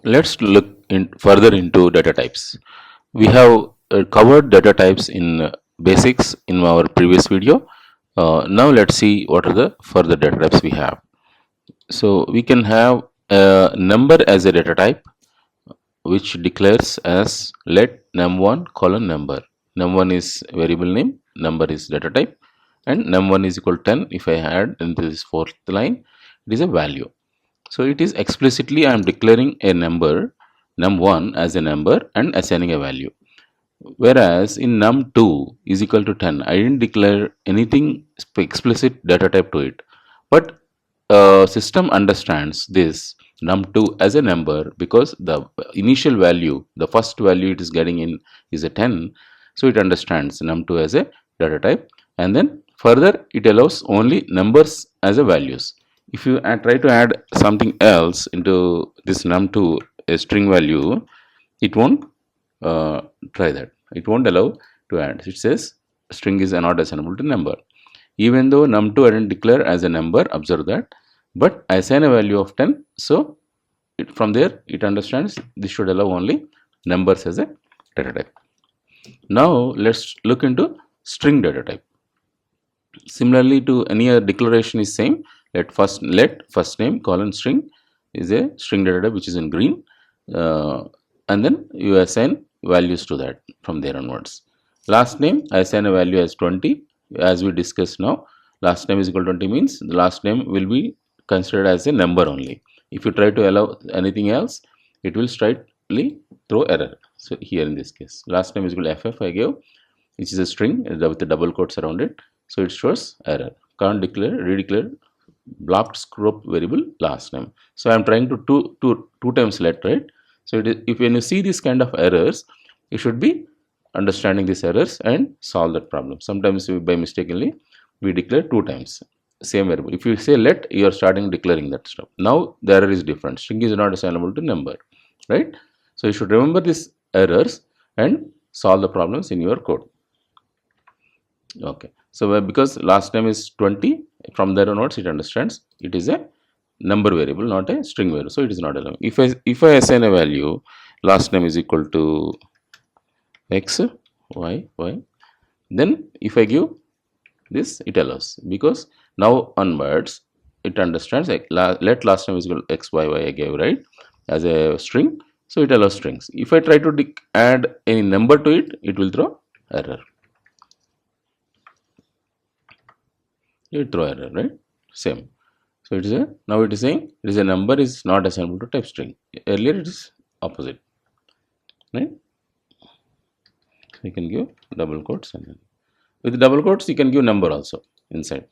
Let's look further into data types. We have covered data types in basics in our previous video. Now let's see what are the further data types we have. So we can have a number as a data type, which declares as let num1 colon number. Num1 is variable name, number is data type, and num1 is equal to 10. If I add into this fourth line, it is a value. So it is explicitly I am declaring a number num1 as a number and assigning a value. Whereas in num2 is equal to 10, I didn't declare anything explicit data type to it. But system understands this num2 as a number because the initial value, the first value it is getting in is a 10. So it understands num2 as a data type, and then further it allows only numbers as a values. If you try to add something else into this num2, a string value, it won't try that. It won't allow to add. It says string is not assignable to number. Even though num2 I didn't declare as a number, observe that, but I assign a value of 10. So from there it understands this should allow only numbers as a data type. Now let's look into string data type. Similarly to any other declaration is same. Let first name colon string is a string data type which is in green, and then you assign values to that from there onwards. Last name I assign a value as 20, as we discussed now. Last name is equal to 20 means the last name will be considered as a number only. If you try to allow anything else, it will straightly throw error. So here in this case, last name is equal to ff I gave, which is a string with the double quotes around it. So it shows error. Can't declare, redeclare, blocked scope variable last name. So I am trying to two times let, right? So it is, if when you see this kind of errors, you should be understanding these errors and solve that problem. Sometimes by mistakenly we declare two times same variable. If you say let, you are starting declaring that stuff. Now the error is different. String is not assignable to number, right? So you should remember these errors and solve the problems in your code. Okay. So because last name is 20, from there onwards it understands it is a number variable, not a string variable. So it is not allowed. If I assign a value, last name is equal to x, y, then if I give this, it allows, because now onwards it understands like let last name is equal to x, y, I gave, right, as a string. So it allows strings. If I try to add any number to it, it will throw error. It throw error, right? Same. So it is a, now it is saying it is a number is not assignable to type string. Earlier it is opposite, right? So you can give double quotes, and then with double quotes you can give number also inside.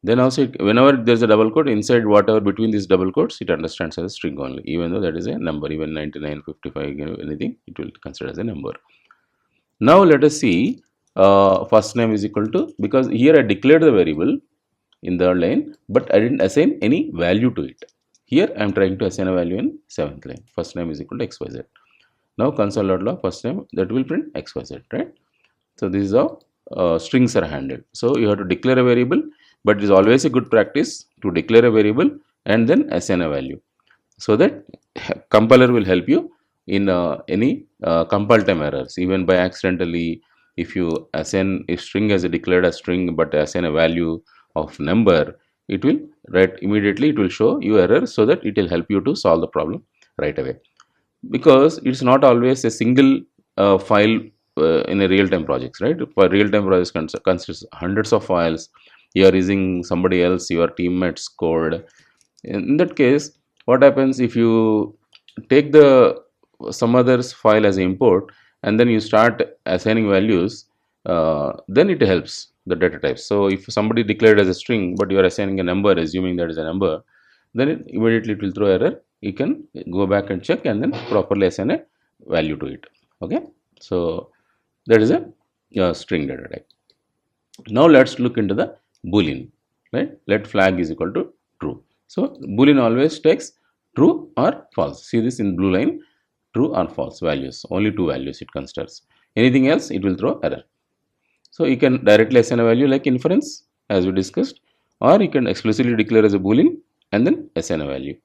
Then also whenever there is a double quote inside, whatever between these double quotes, it understands as a string only, even though that is a number. Even 99, 55, anything, it will consider as a number. Now let us see first name is equal to, because here I declared the variable in the line, but I didn't assign any value to it. Here I am trying to assign a value in 7th line. First name is equal to xyz. Now console.log first name, that will print xyz, right? So this is how strings are handled. So you have to declare a variable, but it is always a good practice to declare a variable and then assign a value, so that compiler will help you in any compile time errors. Even by accidentally, if you assign a string as a declared a string but assign a value of number, it will immediately it will show you error, so that it will help you to solve the problem right away. Because it's not always a single file in a real-time projects, right? For real-time projects consists hundreds of files. You are using somebody else, your teammates code. In that case, what happens if you take the some other's file as import and then you start assigning values, then it helps the data types. So if somebody declared as a string but you are assigning a number, assuming that is a number, then immediately it will throw error. You can go back and check and then properly assign a value to it. Okay, so that is a string data type. Now let's look into the boolean, right? Let flag is equal to true. So boolean always takes true or false. See this in blue line, true or false values. Only two values it considers. Anything else it will throw error. So you can directly assign a value like inference as we discussed, or you can explicitly declare as a boolean and then assign a value.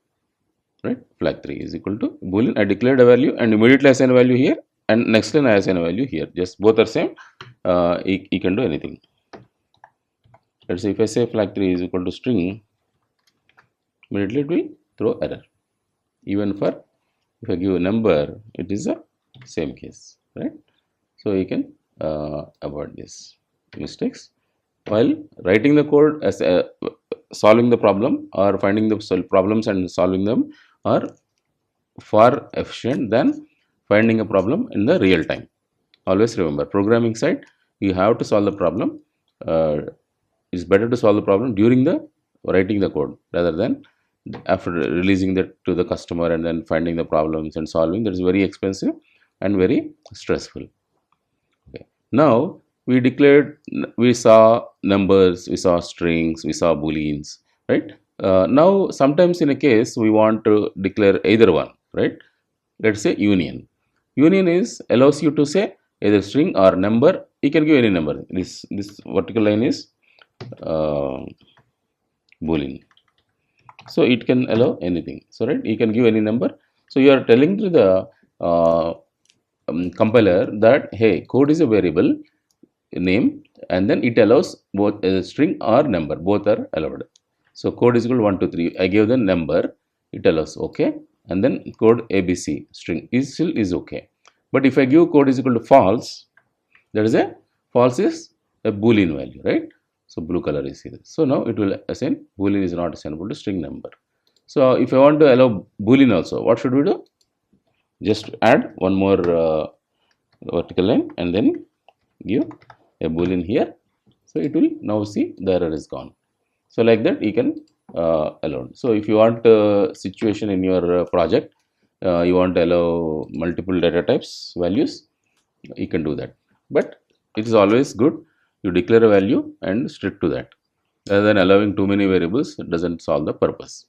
right? Flag 3 is equal to boolean. I declared a value and immediately assign a value here, and next line I assign a value here. Just both are same. You can do anything. Let's say if I say flag 3 is equal to string, immediately it will throw error. Even for if I give a number, it is the same case, right? So you can avoid this mistakes while writing the code as solving the problem or finding the problems and solving them are far efficient than finding a problem in the real time. Always remember, programming side, you have to solve the problem. It's better to solve the problem during the writing the code rather than after releasing that to the customer and then finding the problems and solving. That is very expensive and very stressful. Okay. Now we saw numbers, we saw strings, we saw booleans, right? Now sometimes in a case we want to declare either one, right? Let's say union. Union is allows you to say either string or number. You can give any number. This vertical line is boolean. So it can allow anything. So right, you can give any number. So you are telling to the compiler that hey, code is a variable name, and then it allows both a string or number. Both are allowed. So code is equal to 1 2 3. I gave the number. It allows okay, and then code ABC string is still is okay. But if I give code is equal to false, that is a false is a boolean value, right? So blue color is here. So now it will assign boolean is not assignable to string number. So if I want to allow boolean also, what should we do? Just add one more vertical line and then give a boolean here. So it will now see the error is gone. So like that you can allow. So if you want a situation in your project, you want to allow multiple data types values, you can do that. But it is always good you declare a value and stick to that. Rather than allowing too many variables, it doesn't solve the purpose,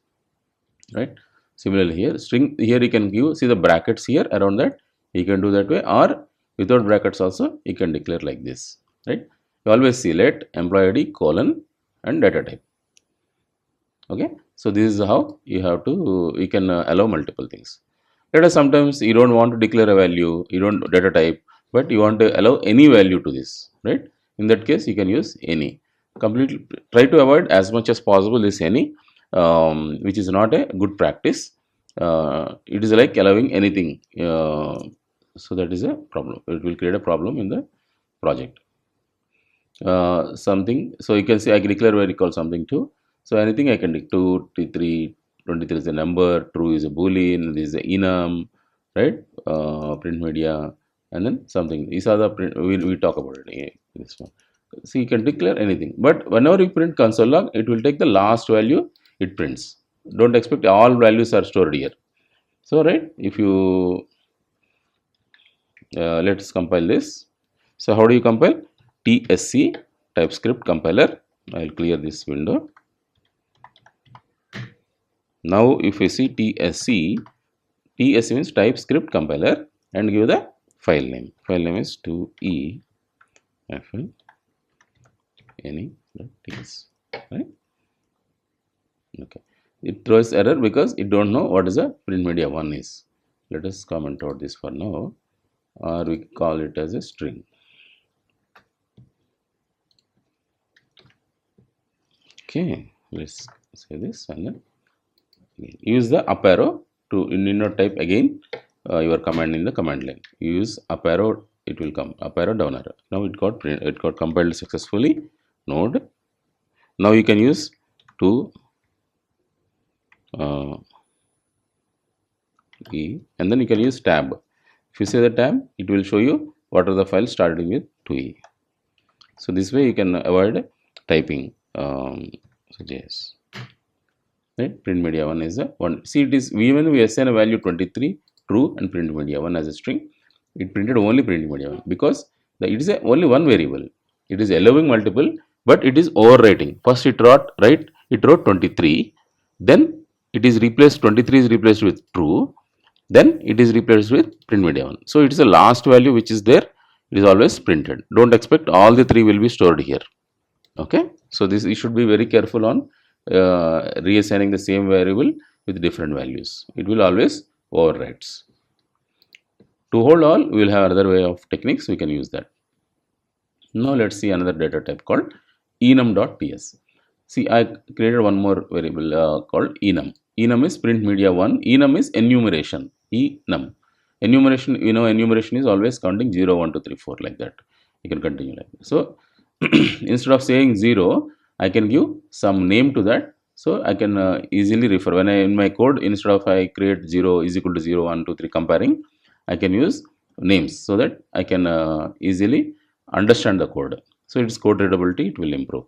right? Similarly here, string here you can give, see the brackets here around that, you can do that way, or without brackets also you can declare like this, right? You always see let employee ID colon and data type. Okay, so this is how you have to, you can allow multiple things. Let us sometimes you don't want to declare a value, you don't data type, but you want to allow any value to this, right? In that case you can use any. Completely try to avoid as much as possible this any, which is not a good practice. It is like allowing anything, so that is a problem. It will create a problem in the project. Something, so you can say I declare where equal something to. So anything I can do 2, 3, 23 is a number, true is a boolean, this is a enum, right? Print media, and then something. These are the print, we talk about it. This one. So you can declare anything, but whenever you print console log, it will take the last value it prints. Don't expect all values are stored here. So right, if you let's compile this. So how do you compile? TSC TypeScript compiler. I'll clear this window. Now if you see TSC means TypeScript compiler, and give the file name. File name is 2e any.ts, right? Okay. It throws error because it don't know what is a print media 1 is. Let us comment out this for now, or we call it as a string. Okay, let's say this and then use the up arrow to type again your command in the command line. Use up arrow, it will come up arrow, down arrow. Now it got compiled successfully. Node. Now you can use to E, and then you can use tab. If you say the tab, it will show you what are the files starting with 2e. So this way you can avoid typing. So JS, right? Print media 1 is a 1. See, it is even we assign a value 23 true and print media 1 as a string. It printed only print media 1 because it is only one variable. It is allowing multiple, but it is overwriting. First it wrote 23, then it is replaced, 23 is replaced with true, then it is replaced with print media 1. So it is the last value which is there, it is always printed. Don't expect all the 3 will be stored here. Okay, so this you should be very careful on reassigning the same variable with different values. It will always overwrites. To hold all, we will have another way of techniques, we can use that. Now let's see another data type called enum.ts. See, I created one more variable called enum. Enum is print media 1. Enum is enumeration. Enum. Enumeration, enumeration is always counting 0, 1, 2, 3, 4 like that. You can continue like that. So instead of saying 0, I can give some name to that. So I can easily refer. When in my code, instead of I create 0 is equal to 0, 1, 2, 3 comparing, I can use names so that I can easily understand the code. So its code readability, it will improve.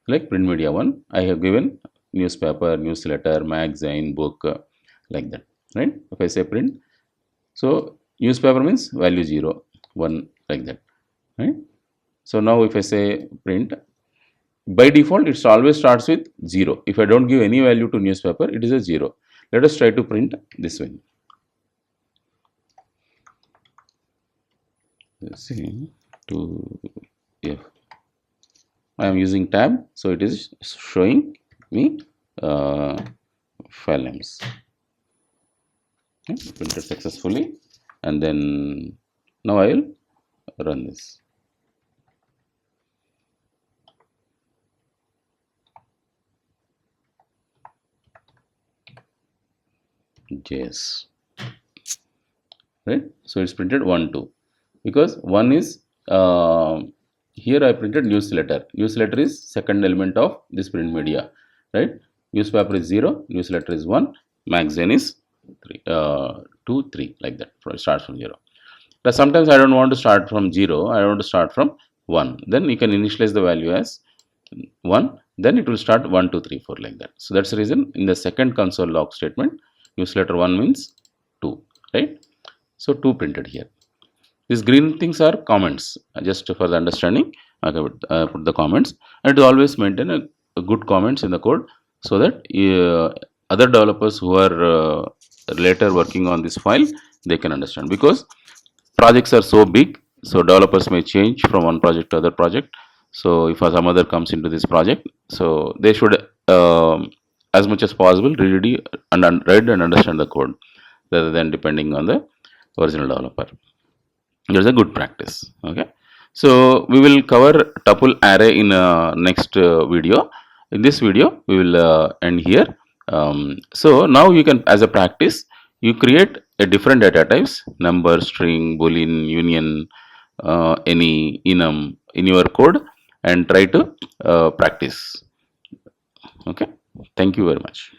Like print media 1, I have given newspaper, newsletter, magazine, book, like that, right? If I say print, so newspaper means value 0, 1, like that, right? So now if I say print, by default it always starts with 0. If I don't give any value to newspaper, it is a 0. Let us try to print this way. Let's see, to F. I am using tab, so it is showing me file names. Okay, printed successfully, and then now I will run this. JS, right? So it's printed 1, 2, because 1 is here I printed newsletter. Newsletter is second element of this print media, right? Newspaper is 0, newsletter is 1, magazine is 3, 2, 3, like that. It starts from 0. But sometimes I don't want to start from 0, I want to start from 1. Then you can initialize the value as 1, then it will start 1, 2, 3, 4, like that. So that's the reason in the second console log statement, newsletter 1 means 2, right? So 2 printed here. These green things are comments. Just for the understanding, I put the comments, and to always maintain a good comments in the code so that other developers who are later working on this file, they can understand, because projects are so big, so developers may change from one project to other project. So if some other comes into this project, so they should as much as possible really read and understand the code rather than depending on the original developer. There's a good practice. Okay, so we will cover tuple array in next video. In this video we will end here. So now you can, as a practice, you create a different data types: number, string, boolean, union, any, enum in your code, and try to practice. Okay, thank you very much.